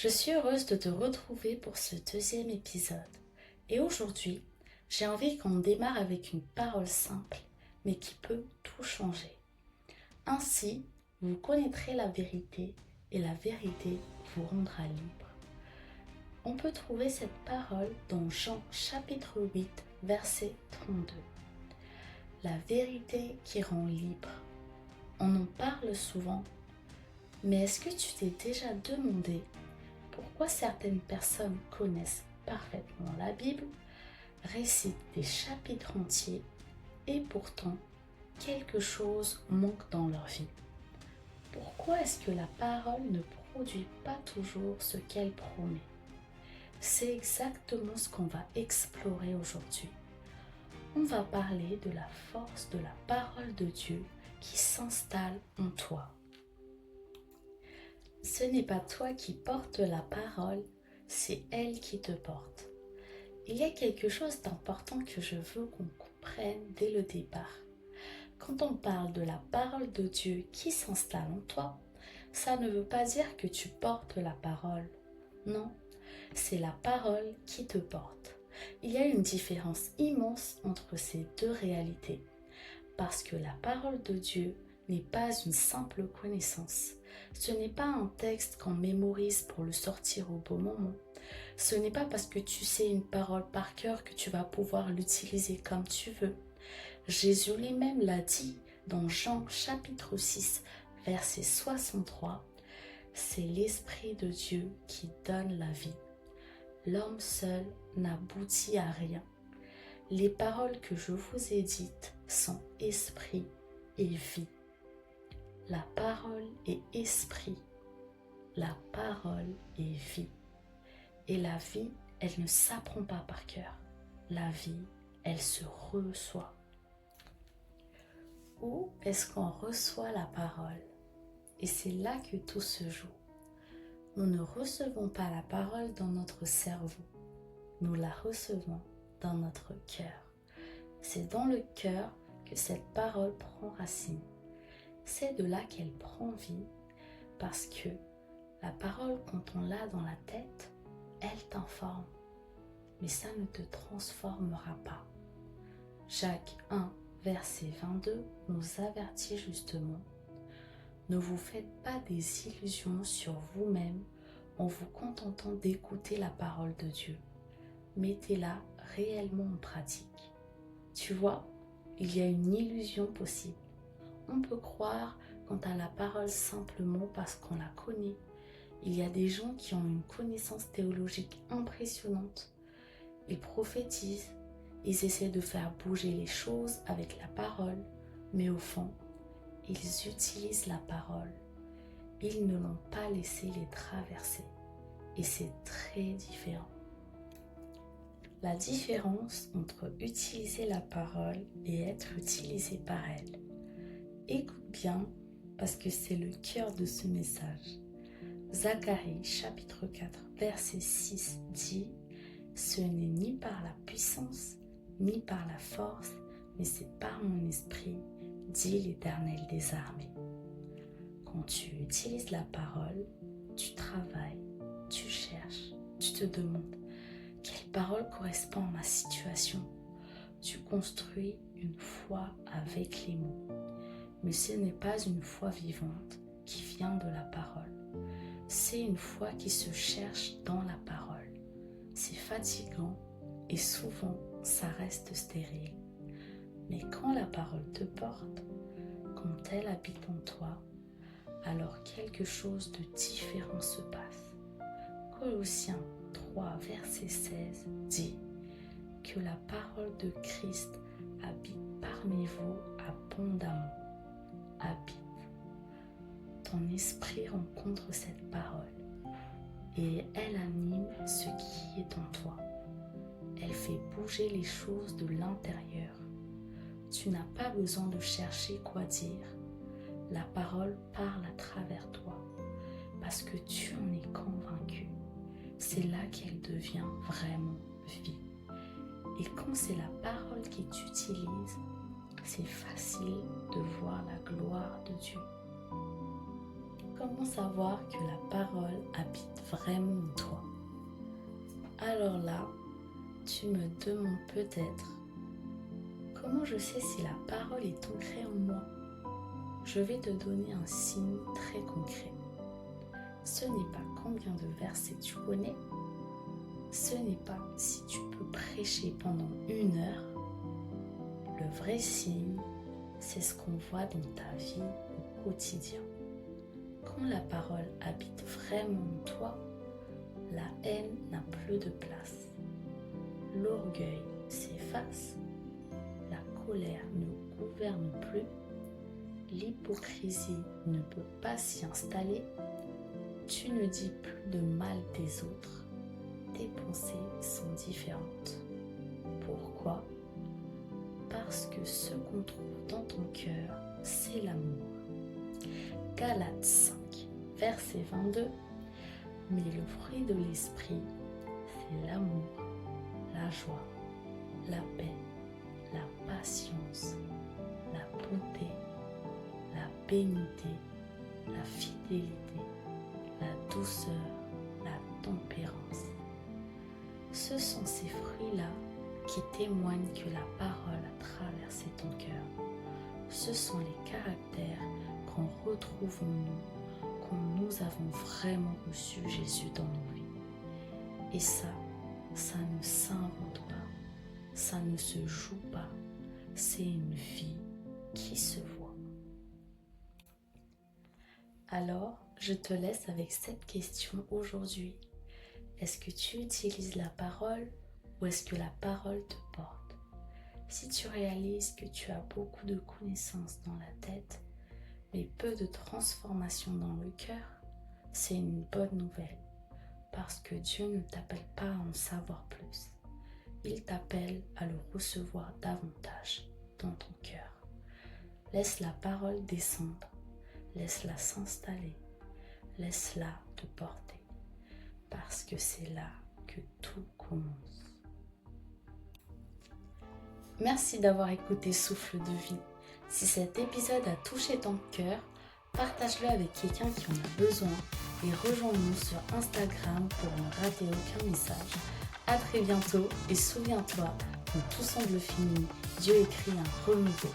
Je suis heureuse de te retrouver pour ce deuxième épisode. Et aujourd'hui, j'ai envie qu'on démarre avec une parole simple, mais qui peut tout changer. Ainsi, vous connaîtrez la vérité et la vérité vous rendra libre. On peut trouver cette parole dans Jean chapitre 8, verset 32. La vérité qui rend libre. On en parle souvent, mais est-ce que tu t'es déjà demandé pourquoi certaines personnes connaissent parfaitement la Bible, récitent des chapitres entiers et pourtant quelque chose manque dans leur vie? Pourquoi est-ce que la parole ne produit pas toujours ce qu'elle promet? C'est exactement ce qu'on va explorer aujourd'hui. On va parler de la force de la parole de Dieu qui s'installe en toi. Ce n'est pas toi qui portes la parole, c'est elle qui te porte. Il y a quelque chose d'important que je veux qu'on comprenne dès le départ. Quand on parle de la parole de Dieu qui s'installe en toi, ça ne veut pas dire que tu portes la parole. Non, c'est la parole qui te porte. Il y a une différence immense entre ces deux réalités. Parce que la parole de Dieu n'est pas une simple connaissance. Ce n'est pas un texte qu'on mémorise pour le sortir au bon moment. Ce n'est pas parce que tu sais une parole par cœur que tu vas pouvoir l'utiliser comme tu veux. Jésus lui-même l'a dit dans Jean chapitre 6, verset 63. C'est l'Esprit de Dieu qui donne la vie. L'homme seul n'aboutit à rien. Les paroles que je vous ai dites sont esprit et vie. La parole est esprit. La parole est vie. Et la vie, elle ne s'apprend pas par cœur. La vie, elle se reçoit. Où est-ce qu'on reçoit la parole? Et c'est là que tout se joue. Nous ne recevons pas la parole dans notre cerveau. Nous la recevons dans notre cœur. C'est dans le cœur que cette parole prend racine. C'est de là qu'elle prend vie parce que la parole, quand on l'a dans la tête, elle t'informe, mais ça ne te transformera pas. Jacques 1, verset 22 nous avertit justement: ne vous faites pas des illusions sur vous-même en vous contentant d'écouter la parole de Dieu. Mettez-la réellement en pratique. Tu vois, il y a une illusion possible. On peut croire quant à la parole simplement parce qu'on la connaît. Il y a des gens qui ont une connaissance théologique impressionnante. Ils prophétisent, ils essaient de faire bouger les choses avec la parole, mais au fond, ils utilisent la parole. Ils ne l'ont pas laissé les traverser. Et c'est très différent. La différence entre utiliser la parole et être utilisé par elle. Écoute bien, parce que c'est le cœur de ce message. Zacharie chapitre 4 verset 6 dit: ce n'est ni par la puissance, ni par la force, mais c'est par mon esprit, dit l'Éternel des armées. Quand tu utilises la parole, tu travailles, tu cherches, tu te demandes quelle parole correspond à ma situation. Tu construis une foi avec les mots. Mais ce n'est pas une foi vivante qui vient de la parole. C'est une foi qui se cherche dans la parole. C'est fatigant et souvent ça reste stérile. Mais quand la parole te porte, quand elle habite en toi, alors quelque chose de différent se passe. Colossiens 3, verset 16 dit que la parole de Christ habite parmi vous abondamment. Habite. Ton esprit rencontre cette parole et elle anime ce qui est en toi. Elle fait bouger les choses de l'intérieur. Tu n'as pas besoin de chercher quoi dire. La parole parle à travers toi parce que tu en es convaincu. C'est là qu'elle devient vraiment vie. Et quand c'est la parole que tu utilises, c'est facile de voir la gloire de Dieu. comment savoir que la parole habite vraiment en toi? Alors là, tu me demandes peut-être comment je sais si la parole est ancrée en moi? Je vais te donner un signe très concret. Ce n'est pas combien de versets tu connais, ce n'est pas si tu peux prêcher pendant 1 heure. Le vrai signe, c'est ce qu'on voit dans ta vie au quotidien. Quand la parole habite vraiment en toi, la haine n'a plus de place. L'orgueil s'efface, la colère ne gouverne plus, l'hypocrisie ne peut pas s'y installer, tu ne dis plus de mal des autres, tes pensées sont différentes. Pourquoi? Parce que ce qu'on trouve dans ton cœur, c'est l'amour. Galates 5, verset 22. Mais le fruit de l'esprit, c'est l'amour, la joie, la paix, la patience, la bonté, la bénité, la fidélité, la douceur, la tempérance. Ce sont ces fruits-là qui témoignent que la parole a traversé ton cœur. Ce sont les caractères qu'on retrouve en nous, quand nous avons vraiment reçu Jésus dans nos vies. Et ça ne s'invente pas, ça ne se joue pas, c'est une vie qui se voit. Alors, je te laisse avec cette question aujourd'hui. Est-ce que tu utilises la parole ou est-ce que la parole te porte? Si tu réalises que tu as beaucoup de connaissances dans la tête, mais peu de transformation dans le cœur, c'est une bonne nouvelle, parce que Dieu ne t'appelle pas à en savoir plus. Il t'appelle à le recevoir davantage dans ton cœur. Laisse la parole descendre, laisse-la s'installer, laisse-la te porter, parce que c'est là que tout commence. Merci d'avoir écouté Souffle de vie. Si cet épisode a touché ton cœur, partage-le avec quelqu'un qui en a besoin et rejoins-nous sur Instagram pour ne rater aucun message. À très bientôt et souviens-toi, quand tout semble fini, Dieu écrit un renouveau.